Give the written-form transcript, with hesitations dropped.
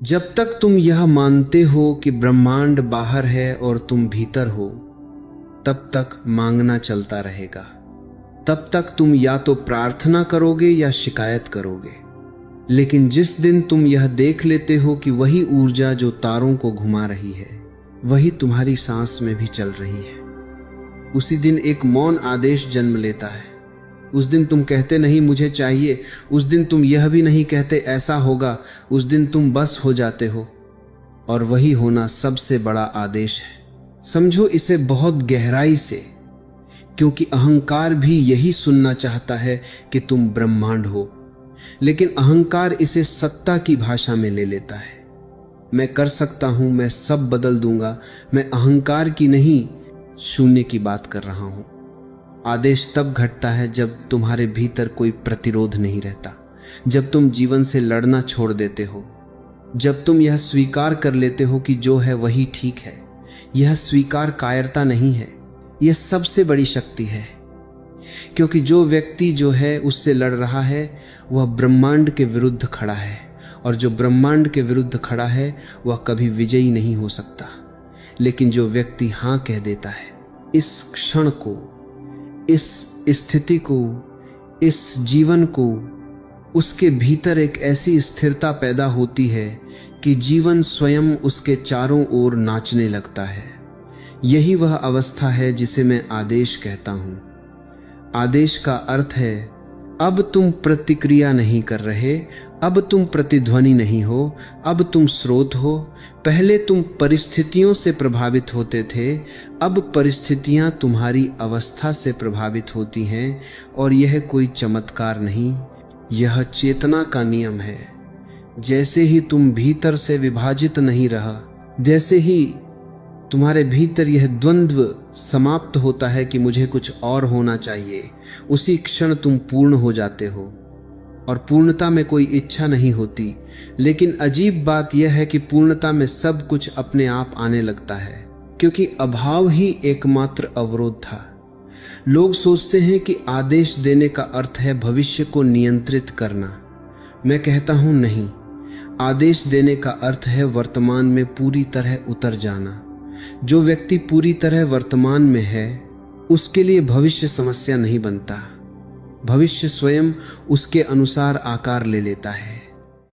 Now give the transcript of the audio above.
जब तक तुम यह मानते हो कि ब्रह्मांड बाहर है और तुम भीतर हो, तब तक मांगना चलता रहेगा। तब तक तुम या तो प्रार्थना करोगे या शिकायत करोगे। लेकिन जिस दिन तुम यह देख लेते हो कि वही ऊर्जा जो तारों को घुमा रही है, वही तुम्हारी सांस में भी चल रही है, उसी दिन एक मौन आदेश जन्म लेता है। उस दिन तुम कहते नहीं मुझे चाहिए, उस दिन तुम यह भी नहीं कहते ऐसा होगा, उस दिन तुम बस हो जाते हो। और वही होना सबसे बड़ा आदेश है। समझो इसे बहुत गहराई से, क्योंकि अहंकार भी यही सुनना चाहता है कि तुम ब्रह्मांड हो। लेकिन अहंकार इसे सत्ता की भाषा में ले लेता है। मैं कर सकता हूं, मैं सब बदल दूंगा। मैं अहंकार की नहीं, शून्य की बात कर रहा हूं। आदेश तब घटता है जब तुम्हारे भीतर कोई प्रतिरोध नहीं रहता, जब तुम जीवन से लड़ना छोड़ देते हो, जब तुम यह स्वीकार कर लेते हो कि जो है वही ठीक है। यह स्वीकार कायरता नहीं है, यह सबसे बड़ी शक्ति है। क्योंकि जो व्यक्ति जो है उससे लड़ रहा है, वह ब्रह्मांड के विरुद्ध खड़ा है, और जो ब्रह्मांड के विरुद्ध खड़ा है वह कभी विजयी नहीं हो सकता। लेकिन जो व्यक्ति हां कह देता है, इस क्षण को, इस स्थिति को, इस जीवन को, उसके भीतर एक ऐसी स्थिरता पैदा होती है कि जीवन स्वयं उसके चारों ओर नाचने लगता है। यही वह अवस्था है जिसे मैं आदेश कहता हूं। आदेश का अर्थ है, अब तुम प्रतिक्रिया नहीं कर रहे, अब तुम प्रतिध्वनि नहीं हो, अब तुम स्रोत हो। पहले तुम परिस्थितियों से प्रभावित होते थे, अब परिस्थितियां तुम्हारी अवस्था से प्रभावित होती हैं। और यह कोई चमत्कार नहीं, यह चेतना का नियम है। जैसे ही तुम भीतर से विभाजित नहीं रहा, जैसे ही तुम्हारे भीतर यह द्वंद्व समाप्त होता है कि मुझे कुछ और होना चाहिए, उसी क्षण तुम पूर्ण हो जाते हो। और पूर्णता में कोई इच्छा नहीं होती। लेकिन अजीब बात यह है कि पूर्णता में सब कुछ अपने आप आने लगता है, क्योंकि अभाव ही एकमात्र अवरोध था। लोग सोचते हैं कि आदेश देने का अर्थ है भविष्य को नियंत्रित करना। मैं कहता हूं नहीं, आदेश देने का अर्थ है वर्तमान में पूरी तरह उतर जाना। जो व्यक्ति पूरी तरह वर्तमान में है, उसके लिए भविष्य समस्या नहीं बनता। भविष्य स्वयं उसके अनुसार आकार ले लेता है।